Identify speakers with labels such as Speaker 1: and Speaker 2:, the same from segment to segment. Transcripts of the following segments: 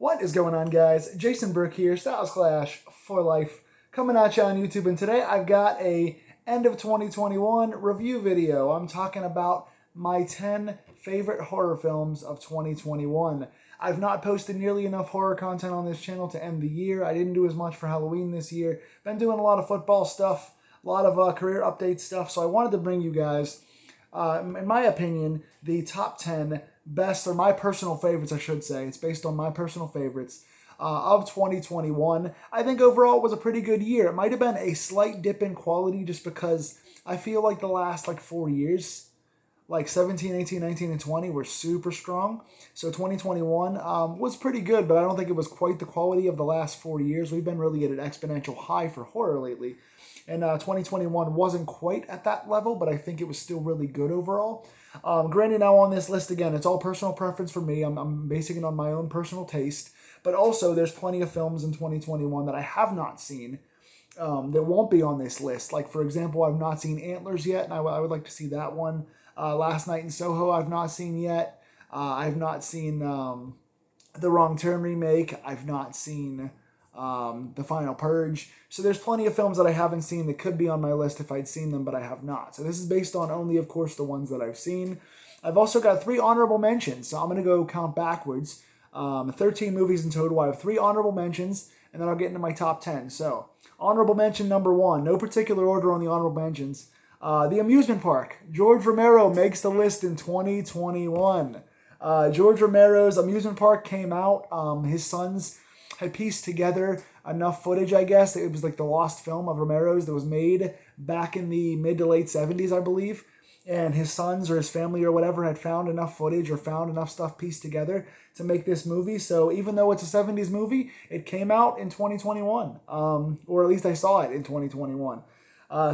Speaker 1: What is going on, guys? Jason Burke here, Styles Clash for Life, coming at you on YouTube. And today I've got a end of 2021 review video. I'm talking about my 10 favorite horror films of 2021. I've not posted nearly enough horror content on this channel to end the year. I didn't do as much for Halloween this year. Been doing a lot of football stuff, a lot of career update stuff. So I wanted to bring you guys, in my opinion, the top 10 best, or my personal favorites, I should say. It's based on my personal favorites of 2021. I think overall it was a pretty good year. It might have been a slight dip in quality just because I feel like the last 4 years, like 17, 18, 19, and 20 were super strong. So 2021 was pretty good, but I don't think it was quite the quality of the last 4 years. We've been really at an exponential high for horror lately. And 2021 wasn't quite at that level, but I think it was still really good overall. Granted, now on this list, again, it's all personal preference for me. I'm basing it on my own personal taste. But also, there's plenty of films in 2021 that I have not seen that won't be on this list. Like, for example, I've not seen Antlers yet, and I would like to see that one. Last Night in Soho, I've not seen yet. I've not seen The Wrong Turn remake. I've not seen The Final Purge. So there's plenty of films that I haven't seen that could be on my list if I'd seen them, but I have not. So this is based on only, of course, the ones that I've seen. I've also got 3 honorable mentions, so I'm going to go count backwards. 13 movies in total. I have 3 honorable mentions, and then I'll get into my top 10. So, honorable mention number 1, no particular order on the honorable mentions. The Amusement Park. George Romero makes the list in 2021. George Romero's Amusement Park came out. His sons had pieced together enough footage, I guess. It was like the lost film of Romero's that was made back in the mid to late 70s, I believe. And his sons or his family or whatever had found enough footage or found enough stuff pieced together to make this movie. So even though it's a 70s movie, it came out in 2021. Or at least I saw it in 2021.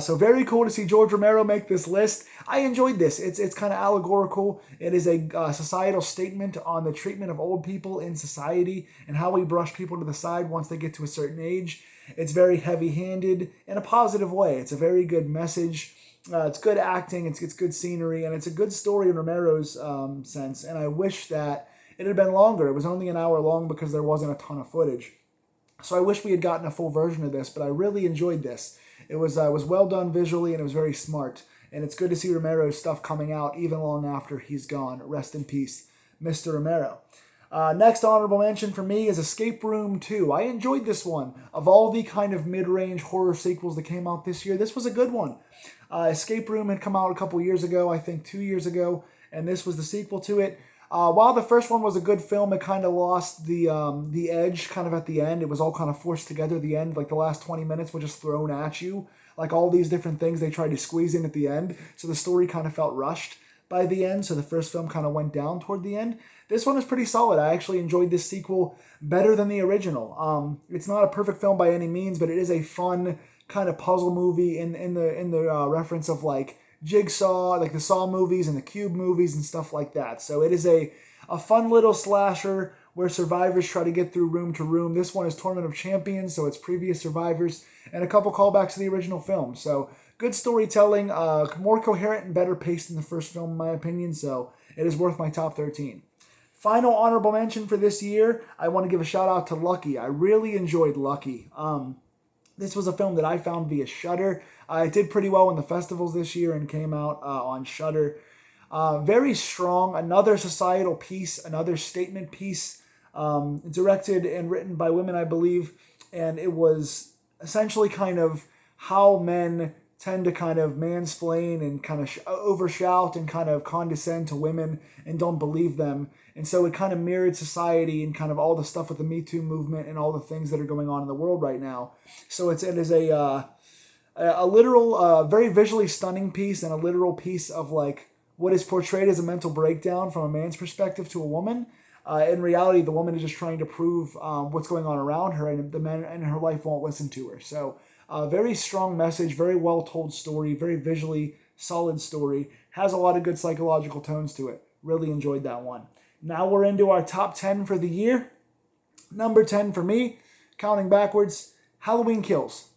Speaker 1: So very cool to see George Romero make this list. I enjoyed this. It's kind of allegorical. It is a societal statement on the treatment of old people in society and how we brush people to the side once they get to a certain age. It's very heavy-handed in a positive way. It's a very good message. It's good acting. It's good scenery, and it's a good story in Romero's sense. And I wish that it had been longer. It was only an hour long because there wasn't a ton of footage. So I wish we had gotten a full version of this, but I really enjoyed this. It was well done visually, and it was very smart. And it's good to see Romero's stuff coming out even long after he's gone. Rest in peace, Mr. Romero. Next honorable mention for me is Escape Room 2. I enjoyed this one. Of all the kind of mid-range horror sequels that came out this year, this was a good one. Escape Room had come out a couple years ago, I think 2 years ago, and this was the sequel to it. While the first one was a good film, it kind of lost the edge kind of at the end. It was all kind of forced together at the end. Like the last 20 minutes were just thrown at you. Like all these different things they tried to squeeze in at the end. So the story kind of felt rushed by the end. So the first film kind of went down toward the end. This one is pretty solid. I actually enjoyed this sequel better than the original. It's not a perfect film by any means, but it is a fun kind of puzzle movie in the reference of like Jigsaw, like the Saw movies and the Cube movies and stuff like that. So it is a fun little slasher where survivors try to get through room to room. This one is Tournament of Champions, so it's previous survivors and a couple callbacks to the original film. So good storytelling, more coherent and better paced than the first film in my opinion, so it is worth my top 13. Final honorable mention for this year, I want to give a shout out to Lucky. I really enjoyed Lucky. This was a film that I found via Shudder. It did pretty well in the festivals this year and came out on Shudder. Very strong, another societal piece, another statement piece, directed and written by women, I believe, and it was essentially kind of how men tend to kind of mansplain and kind of overshout and kind of condescend to women and don't believe them. And so it kind of mirrored society and kind of all the stuff with the Me Too movement and all the things that are going on in the world right now. So it is a literal, very visually stunning piece and a literal piece of like what is portrayed as a mental breakdown from a man's perspective to a woman. In reality, the woman is just trying to prove what's going on around her, and the men in her life won't listen to her. So very strong message, very well told story, very visually solid story, has a lot of good psychological tones to it. Really enjoyed that one. Now we're into our top 10 for the year. Number 10 for me, counting backwards, Halloween Kills.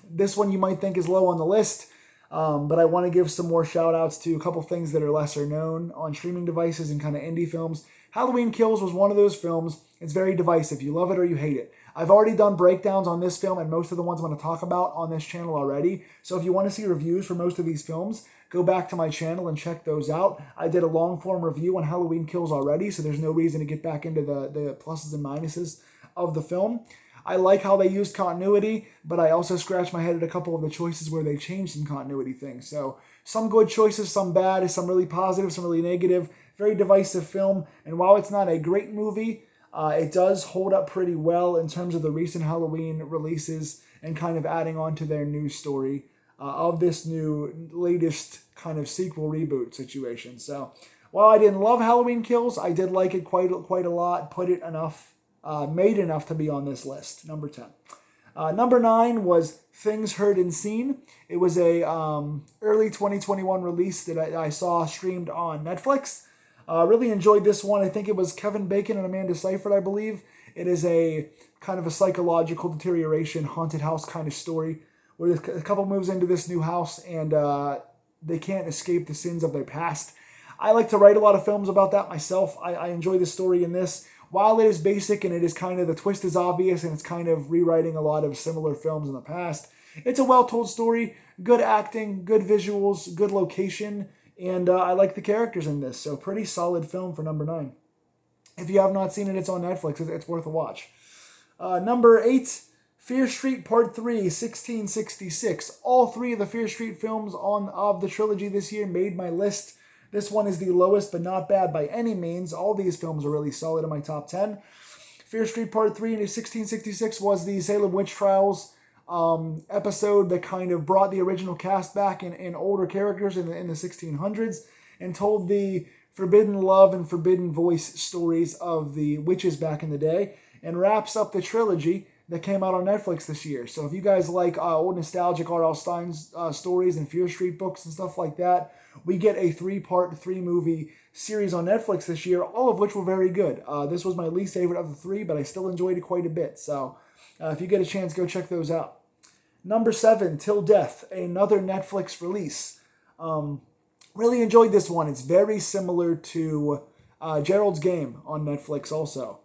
Speaker 1: This one you might think is low on the list, but I want to give some more shout outs to a couple things that are lesser known on streaming devices and kind of indie films. Halloween Kills was one of those films. It's very divisive. You love it or you hate it. I've already done breakdowns on this film and most of the ones I'm going to talk about on this channel already. So if you want to see reviews for most of these films, go back to my channel and check those out. I did a long form review on Halloween Kills already, so there's no reason to get back into the pluses and minuses of the film. I like how they used continuity, but I also scratched my head at a couple of the choices where they changed some continuity things. So some good choices, some bad, some really positive, some really negative. Very divisive film, and while it's not a great movie, it does hold up pretty well in terms of the recent Halloween releases and kind of adding on to their news story of this new latest kind of sequel reboot situation. So while I didn't love Halloween Kills, I did like it quite a lot. Made enough to be on this list. Number 10. Number 9 was Things Heard and Seen. It was a early 2021 release that I saw streamed on Netflix. Really enjoyed this one. I think it was Kevin Bacon and Amanda Seyfried, I believe. It is a kind of a psychological deterioration, haunted house kind of story where a couple moves into this new house and they can't escape the sins of their past. I like to write a lot of films about that myself. I enjoy the story in this. While it is basic and it is kind of, the twist is obvious and it's kind of rewriting a lot of similar films in the past, it's a well-told story, good acting, good visuals, good location, and I like the characters in this. So pretty solid film for number 9. If you have not seen it, it's on Netflix. It's worth a watch. Number 8, Fear Street Part 3, 1666. All 3 of the Fear Street films of the trilogy this year made my list. This one is the lowest, but not bad by any means. All these films are really solid in my top 10. Fear Street Part 3 in 1666 was the Salem Witch Trials episode that kind of brought the original cast back in older characters in the 1600s and told the forbidden love and forbidden voice stories of the witches back in the day, and wraps up the trilogy that came out on Netflix this year. So if you guys like old nostalgic R.L. Stein's stories and Fear Street books and stuff like that, we get a 3-part, 3-movie series on Netflix this year, all of which were very good. This was my least favorite of the 3, but I still enjoyed it quite a bit. So if you get a chance, go check those out. Number 7, Till Death, another Netflix release. Really enjoyed this one. It's very similar to Gerald's Game on Netflix also,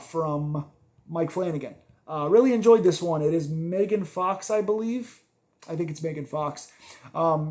Speaker 1: from Mike Flanagan. Really enjoyed this one. It is Megan Fox, I believe. I think it's Megan Fox.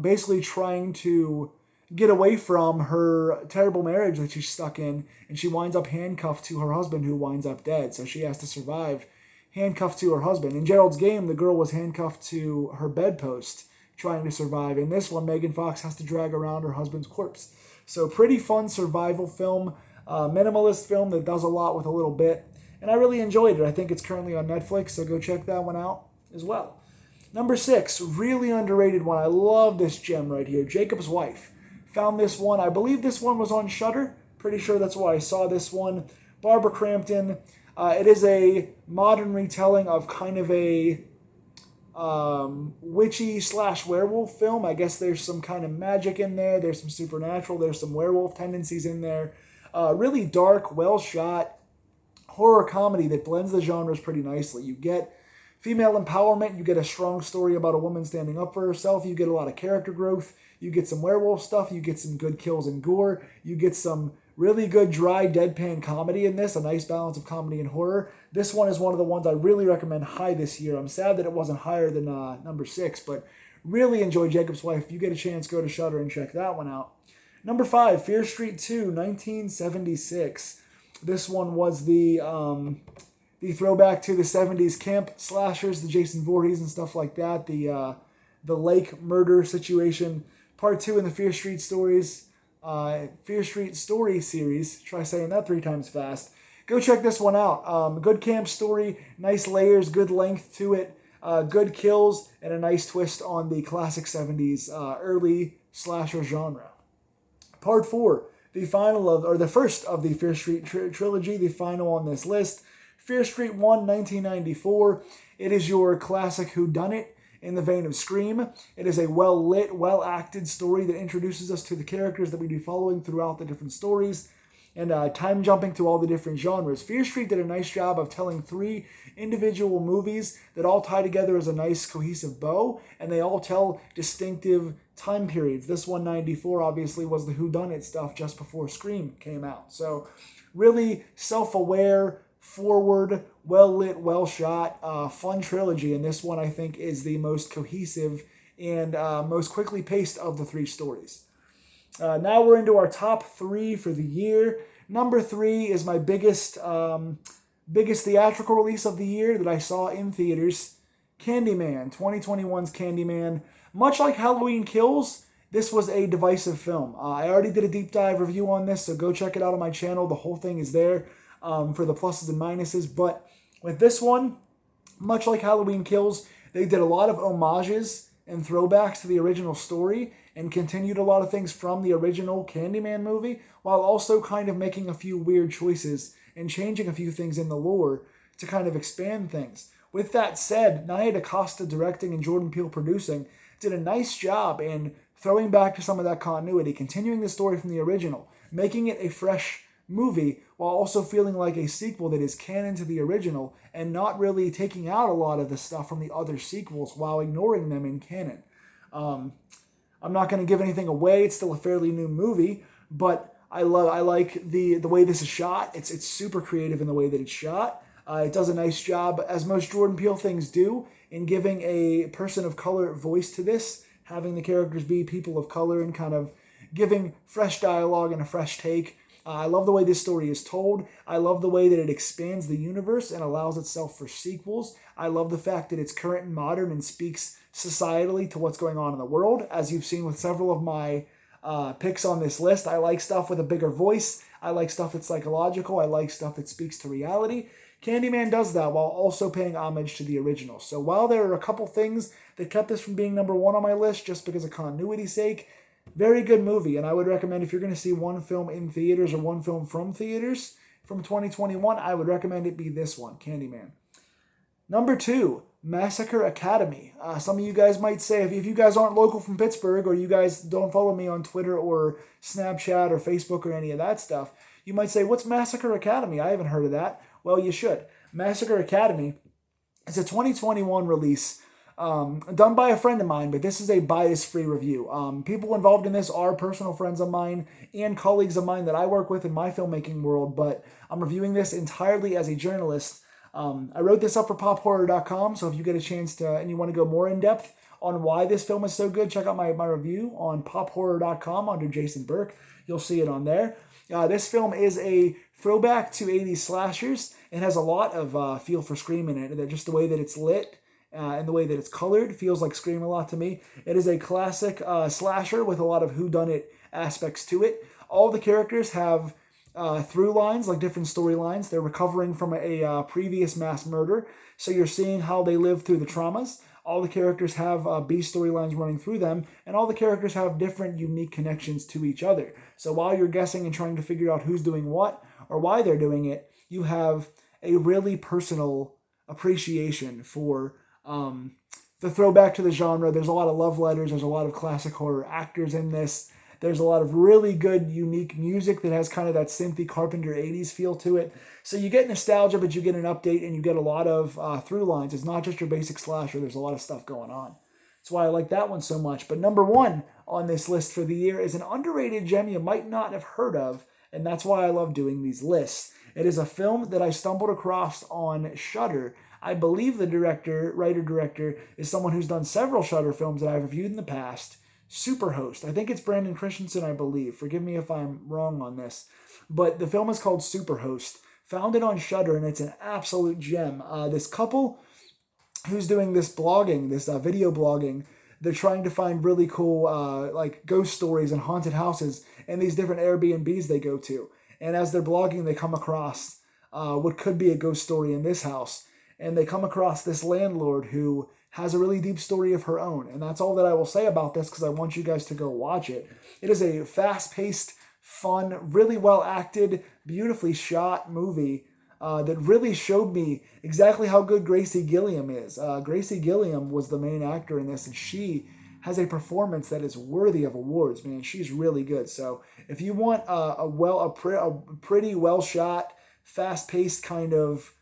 Speaker 1: Basically trying to get away from her terrible marriage that she's stuck in, and she winds up handcuffed to her husband, who winds up dead. So she has to survive handcuffed to her husband. In Gerald's Game, the girl was handcuffed to her bedpost trying to survive. In this one, Megan Fox has to drag around her husband's corpse. So pretty fun survival film, minimalist film that does a lot with a little bit. And I really enjoyed it. I think it's currently on Netflix, so go check that one out as well. Number 6, really underrated one. I love this gem right here, Jacob's Wife. Found this one. I believe this one was on Shudder. Pretty sure that's where I saw this one. Barbara Crampton. It is a modern retelling of kind of a witchy / werewolf film. I guess there's some kind of magic in there. There's some supernatural. There's some werewolf tendencies in there. Really dark, well shot horror comedy that blends the genres pretty nicely. You get female empowerment. You get a strong story about a woman standing up for herself. You get a lot of character growth. You get some werewolf stuff. You get some good kills and gore. You get some really good dry deadpan comedy in this, a nice balance of comedy and horror. This one is one of the ones I really recommend high this year. I'm sad that it wasn't higher than number 6, but really enjoy Jacob's Wife. If you get a chance, go to Shudder and check that one out. Number 5, Fear Street 2, 1976. This one was the throwback to the 70s camp slashers, the Jason Voorhees and stuff like that, the lake murder situation. Part 2 in the Fear Street Stories, Fear Street Story series. Try saying that 3 times fast. Go check this one out. Good camp story, nice layers, good length to it, good kills, and a nice twist on the classic 70s early slasher genre. Part 4, the first of the Fear Street trilogy, the final on this list. Fear Street 1, 1994. It is your classic whodunit in the vein of Scream. It is a well-lit, well-acted story that introduces us to the characters that we'd be following throughout the different stories, and time-jumping to all the different genres. Fear Street did a nice job of telling 3 individual movies that all tie together as a nice, cohesive bow, and they all tell distinctive time periods. This one, 94, obviously was the whodunit stuff just before Scream came out. So really self-aware, forward, well-lit, well-shot, fun trilogy. And this one, I think, is the most cohesive and most quickly paced of the three stories. Now we're into our top three for the year. Number three is my biggest theatrical release of the year that I saw in theaters. Candyman, 2021's Candyman. Much like Halloween Kills, this was a divisive film. I already did a deep dive review on this, so go check it out on my channel. The whole thing is there for the pluses and minuses. But with this one, much like Halloween Kills, they did a lot of homages and throwbacks to the original story and continued a lot of things from the original Candyman movie, while also kind of making a few weird choices and changing a few things in the lore to kind of expand things. With that said, Nia DaCosta directing and Jordan Peele producing did a nice job in throwing back to some of that continuity, continuing the story from the original, making it a fresh movie while also feeling like a sequel that is canon to the original and not really taking out a lot of the stuff from the other sequels while ignoring them in canon. I'm not going to give anything away. It's still a fairly new movie, but I like the way this is shot. It's super creative in the way that it's shot. It does a nice job, as most Jordan Peele things do, in giving a person of color voice to this, having the characters be people of color and kind of giving fresh dialogue and a fresh take. I love the way this story is told. I love the way that it expands the universe and allows itself for sequels. I love the fact that it's current and modern and speaks societally to what's going on in the world. As you've seen with several of my picks on this list, I like stuff with a bigger voice. I like stuff that's psychological. I like stuff that speaks to reality. Candyman does that while also paying homage to the original. So while there are a couple things that kept this from being number one on my list just because of continuity's sake, very good movie. And I would recommend, if you're going to see one film in theaters or one film from theaters from 2021, I would recommend it be this one, Candyman. Number two, Massacre Academy. Some of you guys might say, if you guys aren't local from Pittsburgh or you guys don't follow me on Twitter or Snapchat or Facebook or any of that stuff, you might say, what's Massacre Academy? I haven't heard of that. Well, you should. Massacre Academy is a 2021 release done by a friend of mine, but this is a bias-free review. People involved in this are personal friends of mine and colleagues of mine that I work with in my filmmaking world, but I'm reviewing this entirely as a journalist. I wrote this up for pophorror.com, so if you get a chance to and you want to go more in depth on why this film is so good, check out my review on pophorror.com under Jason Burke. You'll see it on there. This film is a throwback to 80s slashers. It has a lot of feel for Scream in it. Just the way that it's lit and the way that it's colored feels like Scream a lot to me. It is a classic slasher with a lot of whodunit aspects to it. All the characters have through lines, like different storylines. They're recovering from a previous mass murder, so you're seeing how they live through the traumas. All the characters have B storylines running through them, and all the characters have different unique connections to each other. So while you're guessing and trying to figure out who's doing what or why they're doing it, you have a really personal appreciation for the throwback to the genre. There's a lot of love letters. There's a lot of classic horror actors in this. There's a lot of really good, unique music that has kind of that synthy Carpenter 80s feel to it. So you get nostalgia, but you get an update, and you get a lot of through lines. It's not just your basic slasher. There's a lot of stuff going on. That's why I like that one so much. But number one on this list for the year is an underrated gem you might not have heard of, and that's why I love doing these lists. It is a film that I stumbled across on Shudder. I believe the writer-director, is someone who's done several Shudder films that I've reviewed in the past. Superhost. I think it's Brandon Christensen, I believe. Forgive me if I'm wrong on this. But the film is called Superhost. Found it on Shudder, and it's an absolute gem. This couple who's doing this blogging, this video blogging, they're trying to find really cool like ghost stories and haunted houses in these different Airbnbs they go to. And as they're blogging, they come across what could be a ghost story in this house. And they come across this landlord who has a really deep story of her own. And that's all that I will say about this because I want you guys to go watch it. It is a fast-paced, fun, really well-acted, beautifully shot movie that really showed me exactly how good Gracie Gilliam is. Gracie Gilliam was the main actor in this, and she has a performance that is worthy of awards, man. She's really good. So if you want a pretty well-shot, fast-paced kind of...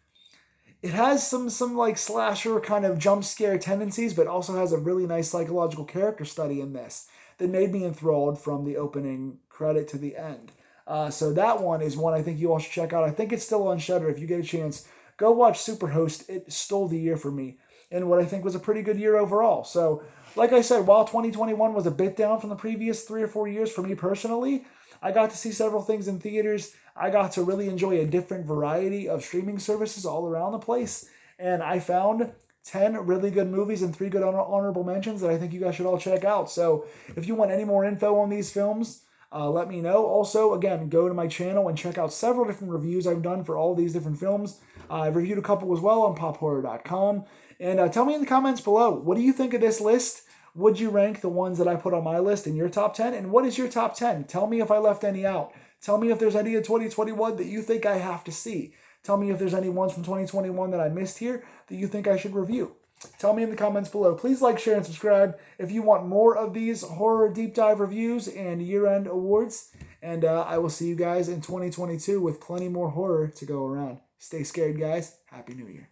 Speaker 1: It has some like slasher kind of jump scare tendencies, but also has a really nice psychological character study in this that made me enthralled from the opening credit to the end. So that one is one I think you all should check out. I think it's still on Shudder. If you get a chance, go watch Superhost. It stole the year for me in what I think was a pretty good year overall. So, like I said, while 2021 was a bit down from the previous 3 or 4 years for me personally, I got to see several things in theaters. I got to really enjoy a different variety of streaming services all around the place. And I found 10 really good movies and 3 good honorable mentions that I think you guys should all check out. So if you want any more info on these films, let me know. Also, again, go to my channel and check out several different reviews I've done for all these different films. I've reviewed a couple as well on pophorror.com. And tell me in the comments below, what do you think of this list? Would you rank the ones that I put on my list in your top 10? And what is your top 10? Tell me if I left any out. Tell me if there's any in 2021 that you think I have to see. Tell me if there's any ones from 2021 that I missed here that you think I should review. Tell me in the comments below. Please like, share, and subscribe if you want more of these horror deep dive reviews and year-end awards. And I will see you guys in 2022 with plenty more horror to go around. Stay scared, guys. Happy New Year.